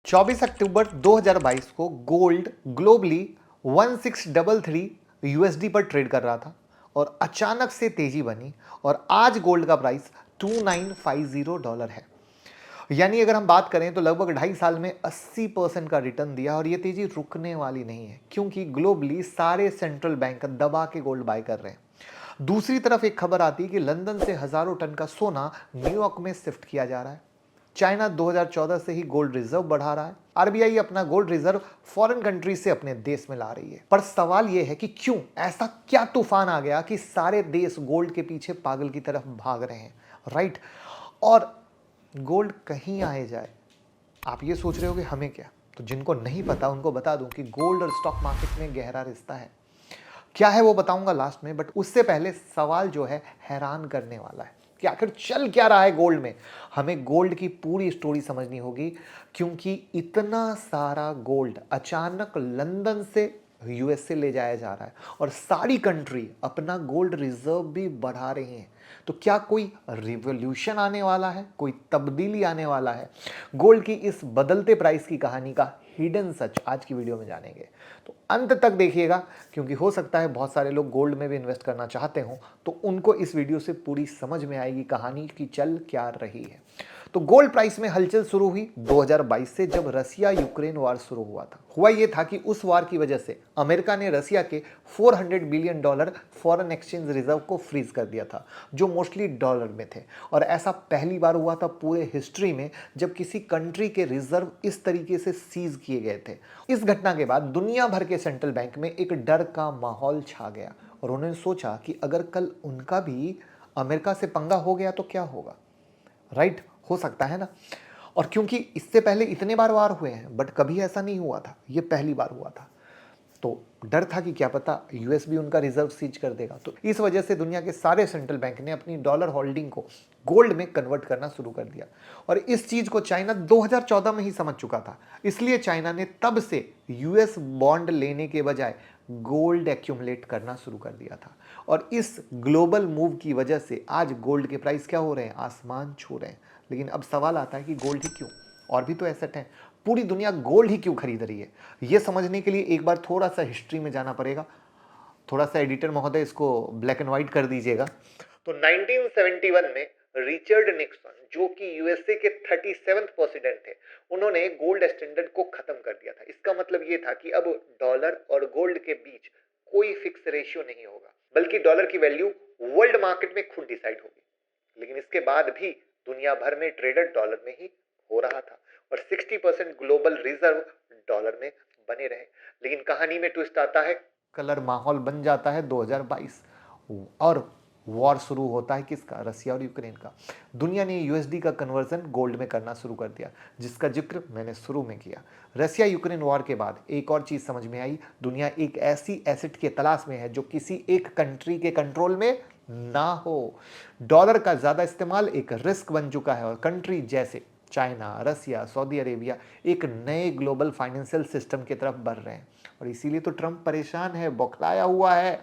24 अक्टूबर 2022 को gold globally 1633 USD पर trade कर रहा था और अचानक से तेजी बनी और आज गोल्ड का प्राइस $2950 है। यानी अगर हम बात करें तो लगभग 2.5 साल में 80% का रिटर्न दिया और ये तेजी रुकने वाली नहीं है क्योंकि ग्लोबली सारे सेंट्रल बैंक दबा के गोल्ड बाय कर रहे हैं। दूसरी तरफ एक खबर आती है कि लंदन से हजारों टन का सोना न्यूयॉर्क में शिफ्ट किया जा रहा है। चाइना 2014 से ही गोल्ड रिजर्व बढ़ा रहा है। आरबीआई अपना गोल्ड रिजर्व फॉरेन कंट्री से अपने देश में ला रही है। पर सवाल यह है कि क्यों ऐसा क्या तूफान आ गया कि सारे देश गोल्ड के पीछे पागल की तरफ भाग रहे हैं, राइट? और गोल्ड कहीं आए जाए, आप ये सोच रहे हो कि हमें क्या, तो जिनको नहीं पता उनको बता दूं कि गोल्ड और स्टॉक मार्केट में गहरा रिश्ता है। क्या है वो बताऊंगा लास्ट में, बट उससे पहले सवाल जो है हैरान करने वाला है कि आखिर चल क्या रहा है गोल्ड में। हमें गोल्ड की पूरी स्टोरी समझनी होगी क्योंकि इतना सारा गोल्ड अचानक लंदन से यूएसए ले जाया जा रहा है और सारी कंट्री अपना गोल्ड रिजर्व भी बढ़ा रही हैं। तो क्या कोई रिवॉल्यूशन आने वाला है, कोई तब्दीली आने वाला है? गोल्ड की इस बदलते प्राइस की कहानी का हिडन सच आज की वीडियो में जानेंगे। तो अंत तक देखिएगा क्योंकि हो सकता है बहुत सारे लोग गोल्ड में भी इन्वेस्ट करना चाहते हो, तो उनको इस वीडियो से पूरी समझ में आएगी कहानी की चल क्या रही है। तो गोल्ड प्राइस में हलचल शुरू हुई 2022 से, जब रसिया यूक्रेन वार शुरू हुआ था। हुआ यह था कि उस वार की वजह से अमेरिका ने रसिया के $400 बिलियन फॉरेन एक्सचेंज रिजर्व को फ्रीज कर दिया था, जो मोस्टली डॉलर में थे। और ऐसा पहली बार हुआ था पूरे हिस्ट्री में जब किसी कंट्री के रिजर्व इस तरीके से सीज किए गए थे। इस घटना के बाद दुनिया भर के सेंट्रल बैंक में एक डर का माहौल छा गया और उन्होंने सोचा कि अगर कल उनका भी अमेरिका से पंगा हो गया तो क्या होगा, राइट? हो सकता है ना। और क्योंकि इससे पहले इतने बार वार हुए हैं बट कभी ऐसा नहीं हुआ था, ये पहली बार हुआ था, तो डर था कि क्या पता यूएस भी उनका रिजर्व सीज कर देगा। तो इस वजह से दुनिया के सारे सेंट्रल बैंक ने अपनी डॉलर होल्डिंग को गोल्ड में कन्वर्ट करना शुरू कर दिया। और इस चीज को चाइना 2014 में ही समझ चुका था, इसलिए चाइना ने तब से यूएस बॉन्ड लेने के बजाय गोल्ड एक्यूमुलेट करना शुरू कर दिया था। और इस ग्लोबल मूव की वजह से आज गोल्ड के प्राइस क्या हो रहे हैं, आसमान छू रहे हैं। लेकिन अब सवाल आता है कि गोल्ड ही क्यों, और भी तो एसेट हैं, पूरी दुनिया गोल्ड ही क्यों खरीद रही है? यह समझने के लिए एक बार थोड़ा सा हिस्ट्री में जाना पड़ेगा। थोड़ा सा एडिटर महोदय इसको ब्लैक एंड व्हाइट कर दीजिएगा। तो 1971 में रिचर्ड निक्सन, जो कि यूएसए के 37th प्रेसिडेंट थे, उन्होंने गोल्ड स्टैंडर्ड को खत्म कर दिया था। इसका मतलब यह था कि अब डॉलर और गोल्ड के बीच कोई फिक्स रेशियो नहीं होगा, बल्कि डॉलर की वैल्यू वर्ल्ड मार्केट में खुद डिसाइड होगी। लेकिन इसके बाद भी दुनिया भर में ट्रेडर डॉलर में ही हो रहा था और 60% ग्लोबल रिजर्व डॉलर में बने रहे। लेकिन कहानी में ट्विस्ट आता है, कलर माहौल बन जाता है 2022 और वॉर शुरू होता है किसका, रसिया और यूक्रेन का। दुनिया ने यूएसडी का कन्वर्जन गोल्ड में करना शुरू कर दिया, जिसका जिक्र मैंने शुरू में किया। रसिया यूक्रेन वॉर के बाद एक और चीज समझ में आई, दुनिया एक ऐसी एसेट की तलाश में है जो किसी एक कंट्री के कंट्रोल में ना हो। डॉलर का ज्यादा इस्तेमाल एक रिस्क बन चुका है और कंट्री जैसे चाइना, रसिया, सऊदी अरेबिया एक नए ग्लोबल फाइनेंशियल सिस्टम की तरफ बढ़ रहे हैं। और इसीलिए तो ट्रंप परेशान है, बौखलाया हुआ है,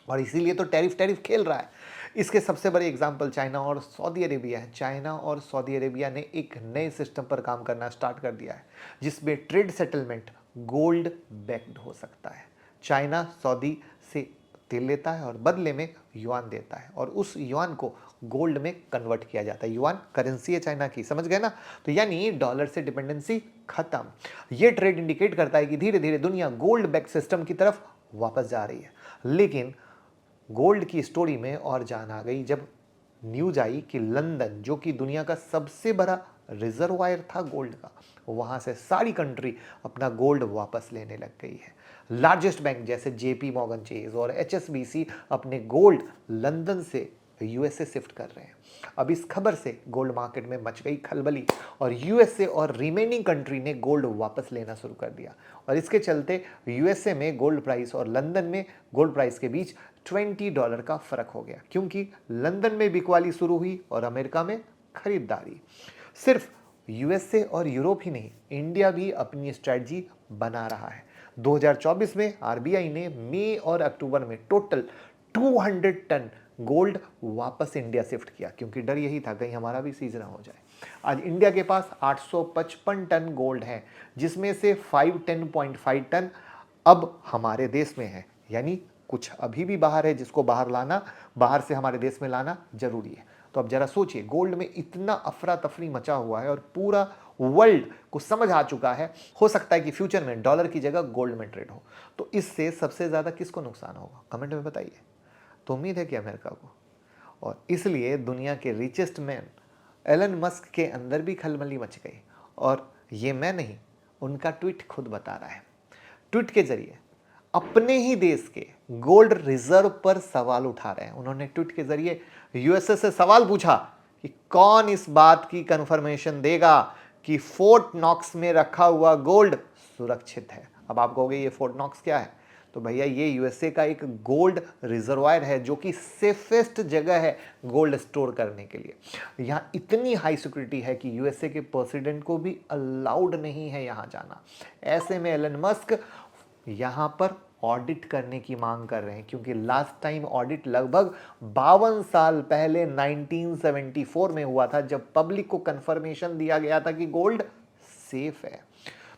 और इसीलिए तो टैरिफ खेल रहा है। इसके सबसे बड़े एग्जाम्पल चाइना और सऊदी अरेबिया है। चाइना और सऊदी अरेबिया ने एक नए सिस्टम पर काम करना स्टार्ट कर दिया है, जिसमें ट्रेड सेटलमेंट गोल्ड बैक्ड हो सकता है। चाइना सऊदी से तेल लेता है और बदले में युआन देता है और उस युआन को गोल्ड में कन्वर्ट किया जाता है। युआन करेंसी है चाइना की, समझ गए ना? तो यानी डॉलर से डिपेंडेंसी खत्म। ये ट्रेड इंडिकेट करता है कि धीरे धीरे दुनिया गोल्ड बैक सिस्टम की तरफ वापस जा रही है। लेकिन गोल्ड की स्टोरी में और जान आ गई जब न्यूज आई कि लंदन, जो कि दुनिया का सबसे बड़ा रिजर्वायर था गोल्ड का, वहां से सारी कंट्री अपना गोल्ड वापस लेने लग गई है। लार्जेस्ट बैंक जैसे जेपी मॉर्गन चेज और एचएसबीसी अपने गोल्ड लंदन से यूएसए शिफ्ट कर रहे हैं। अब इस खबर से गोल्ड मार्केट में मच गई खलबली और यूएसए और रिमेनिंग कंट्री ने गोल्ड वापस लेना शुरू कर दिया। और इसके चलते यूएसए में गोल्ड प्राइस और लंदन में गोल्ड प्राइस के बीच $20 का फर्क हो गया, क्योंकि लंदन में बिकवाली शुरू हुई और अमेरिका में खरीदारी। सिर्फ यूएसए और यूरोप ही नहीं, इंडिया भी अपनी स्ट्रेटजी बना रहा है। 2024 में आरबीआई ने मई और अक्टूबर में टोटल 200 टन गोल्ड वापस इंडिया शिफ्ट किया, क्योंकि डर यही था कहीं हमारा भी सीज ना हो जाए। आज इंडिया के पास 855 टन गोल्ड है, जिसमें से 510.5 टन अब हमारे देश में है, यानी कुछ अभी भी बाहर है, जिसको बाहर से हमारे देश में लाना जरूरी है। तो अब जरा सोचिए, गोल्ड में इतना अफरा तफरी मचा हुआ है और पूरा वर्ल्ड को समझ आ चुका है, हो सकता है कि फ्यूचर में डॉलर की जगह गोल्ड में ट्रेड हो। तो इससे सबसे ज्यादा किसको नुकसान होगा, कमेंट में बताइए। तो उम्मीद है कि अमेरिका को। और इसलिए दुनिया के रिचेस्ट मैन एलन मस्क के अंदर भी खलबली मच गई, और ये मैं नहीं, उनका ट्वीट खुद बता रहा है। ट्वीट के जरिए अपने ही देश के गोल्ड रिजर्व पर सवाल उठा रहे हैं। उन्होंने ट्वीट के जरिए यूएसए से सवाल पूछा कि कौन इस बात की कंफर्मेशन देगा कि फोर्ट नॉक्स में रखा हुआ गोल्ड सुरक्षित है। अब आप कहोगे ये फोर्ट नॉक्स क्या है, तो भैया ये यूएसए का एक गोल्ड रिजर्वायर है, जो कि सेफेस्ट जगह है गोल्ड स्टोर करने के लिए। यहाँ इतनी हाई सिक्योरिटी है कि यूएसए के प्रेसिडेंट को भी अलाउड नहीं है यहाँ जाना। ऐसे में एलन मस्क यहाँ पर ऑडिट करने की मांग कर रहे हैं, क्योंकि लास्ट टाइम ऑडिट लगभग 52 साल पहले 1974 में हुआ था, जब पब्लिक को कंफर्मेशन दिया गया था कि गोल्ड सेफ है।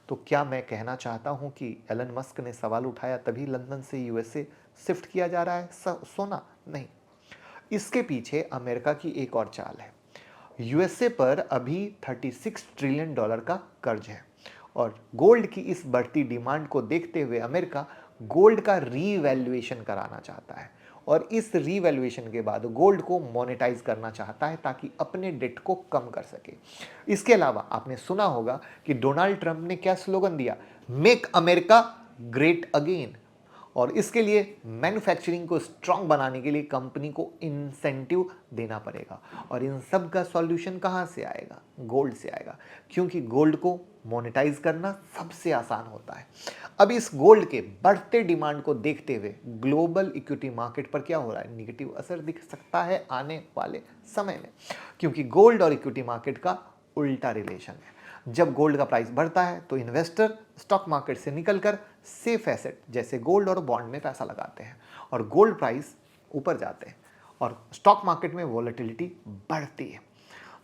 तो क्या मैं कहना चाहता हूं कि एलन मस्क ने सवाल उठाया तभी लंदन से यूएसए शिफ्ट किया जा रहा है सोना? नहीं, इसके पीछे अमेरिका की एक और चाल है। यूएसए पर अभी 36 ट्रिलियन डॉलर का कर्ज है, और गोल्ड की इस बढ़ती डिमांड को देखते हुए अमेरिका गोल्ड का रीवैल्यूएशन कराना चाहता है, और इस रीवैल्यूएशन के बाद गोल्ड को मोनेटाइज करना चाहता है ताकि अपने डेट को कम कर सके। इसके अलावा आपने सुना होगा कि डोनाल्ड ट्रंप ने क्या स्लोगन दिया, मेक अमेरिका ग्रेट अगेन। और इसके लिए मैन्युफैक्चरिंग को स्ट्रांग बनाने के लिए कंपनी को इंसेंटिव देना पड़ेगा, और इन सब का सॉल्यूशन कहाँ से आएगा? गोल्ड से आएगा, क्योंकि गोल्ड को मोनेटाइज करना सबसे आसान होता है। अब इस गोल्ड के बढ़ते डिमांड को देखते हुए ग्लोबल इक्विटी मार्केट पर क्या हो रहा है, निगेटिव असर दिख सकता है आने वाले समय में, क्योंकि गोल्ड और इक्विटी मार्केट का उल्टा रिलेशन है। जब गोल्ड का प्राइस बढ़ता है तो इन्वेस्टर स्टॉक मार्केट से निकलकर सेफ एसेट जैसे गोल्ड और बॉन्ड में पैसा लगाते हैं, और गोल्ड प्राइस ऊपर जाते हैं और स्टॉक मार्केट में वॉलेटिलिटी बढ़ती है।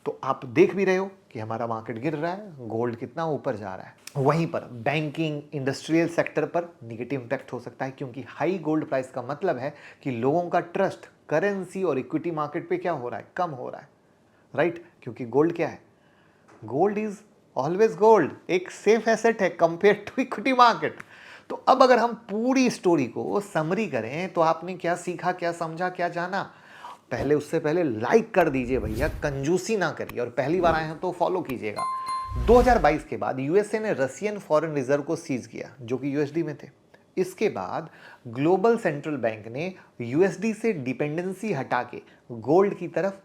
तो आप देख भी रहे हो कि हमारा मार्केट गिर रहा है, गोल्ड कितना ऊपर जा रहा है। वहीं पर बैंकिंग इंडस्ट्रियल सेक्टर पर निगेटिव इंपैक्ट हो सकता है, क्योंकि हाई गोल्ड प्राइस का मतलब है कि लोगों का ट्रस्ट करेंसी और इक्विटी मार्केट पे क्या हो रहा है, कम हो रहा है, राइट? क्योंकि गोल्ड क्या है, गोल्ड इज ऑलवेज गोल्ड, एक सेफ एसेट है कंपेयर टू इक्विटी मार्केट। तो अब अगर हम पूरी स्टोरी को समरी करें तो आपने क्या सीखा, क्या समझा, क्या जाना? पहले उससे पहले लाइक कर दीजिए भैया, कंजूसी ना करिए, और पहली बार आए हैं तो फॉलो कीजिएगा। 2022 के बाद यूएसए ने रशियन फॉरेन रिजर्व को सीज किया, जो कि यूएसडी में थे। इसके बाद ग्लोबल सेंट्रल बैंक ने यूएसडी से डिपेंडेंसी हटा के गोल्ड की तरफ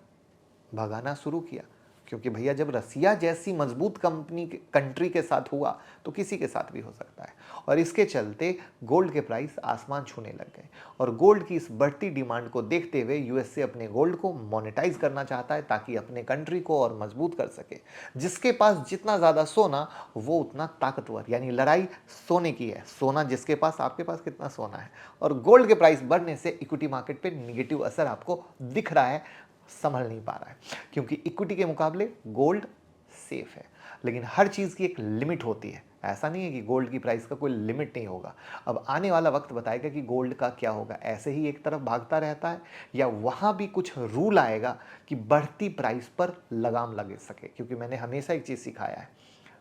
भगाना शुरू किया, क्योंकि भैया जब रसिया जैसी मजबूत कंट्री के साथ हुआ तो किसी के साथ भी हो सकता है। और इसके चलते गोल्ड के प्राइस आसमान छूने लग गए, और गोल्ड की इस बढ़ती डिमांड को देखते हुए यूएसए अपने गोल्ड को मोनेटाइज करना चाहता है ताकि अपने कंट्री को और मजबूत कर सके। जिसके पास जितना ज़्यादा सोना वो उतना ताकतवर, यानी लड़ाई सोने की है। सोना जिसके पास, आपके पास कितना सोना है। और गोल्ड के प्राइस बढ़ने से इक्विटी मार्केट पर निगेटिव असर आपको दिख रहा है, संभल नहीं पा रहा है, क्योंकि इक्विटी के मुकाबले गोल्ड सेफ है। लेकिन हर चीज़ की एक लिमिट होती है, ऐसा नहीं है कि गोल्ड की प्राइस का कोई लिमिट नहीं होगा। अब आने वाला वक्त बताएगा कि गोल्ड का क्या होगा, ऐसे ही एक तरफ भागता रहता है या वहाँ भी कुछ रूल आएगा कि बढ़ती प्राइस पर लगाम लग सके। क्योंकि मैंने हमेशा एक चीज़ सिखाया है,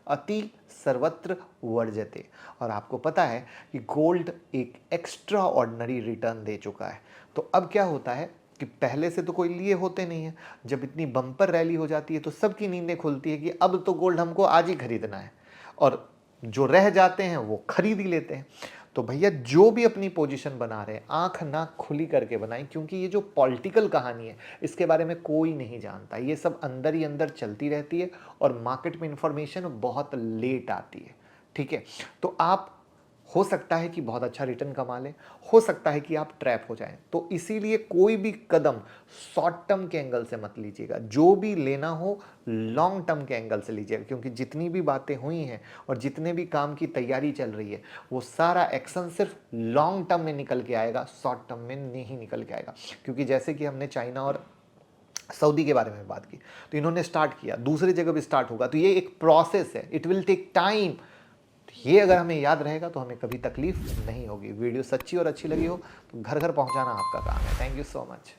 अति सर्वत्र वर्जते, और आपको पता है कि गोल्ड एक एक्स्ट्रा ऑर्डिनरी रिटर्न दे चुका है। तो अब क्या होता है कि पहले से तो कोई लिए होते नहीं है, जब इतनी बम्पर रैली हो जाती है तो सबकी नींदें खुलती है कि अब तो गोल्ड हमको आज ही खरीदना है, और जो रह जाते हैं वो खरीद ही लेते हैं। तो भैया जो भी अपनी पोजीशन बना रहे हैं, आंख नाक खुली करके बनाएं, क्योंकि ये जो पॉलिटिकल कहानी है इसके बारे में कोई नहीं जानता, ये सब अंदर ही अंदर चलती रहती है, और मार्केट में इंफॉर्मेशन बहुत लेट आती है। ठीक है, तो आप हो सकता है कि बहुत अच्छा रिटर्न कमा लें, हो सकता है कि आप ट्रैप हो जाएं। तो इसीलिए कोई भी कदम शॉर्ट टर्म के एंगल से मत लीजिएगा, जो भी लेना हो लॉन्ग टर्म के एंगल से लीजिएगा, क्योंकि जितनी भी बातें हुई हैं और जितने भी काम की तैयारी चल रही है वो सारा एक्शन सिर्फ लॉन्ग टर्म में निकल के आएगा, शॉर्ट टर्म में नहीं निकल के आएगा। क्योंकि जैसे कि हमने चाइना और सऊदी के बारे में बात की, तो इन्होंने स्टार्ट किया, दूसरी जगह भी स्टार्ट होगा, तो ये एक प्रोसेस है, इट विल टेक टाइम। ये अगर हमें याद रहेगा तो हमें कभी तकलीफ नहीं होगी। वीडियो सच्ची और अच्छी लगी हो तो घर घर पहुंचाना आपका काम है। Thank you so much.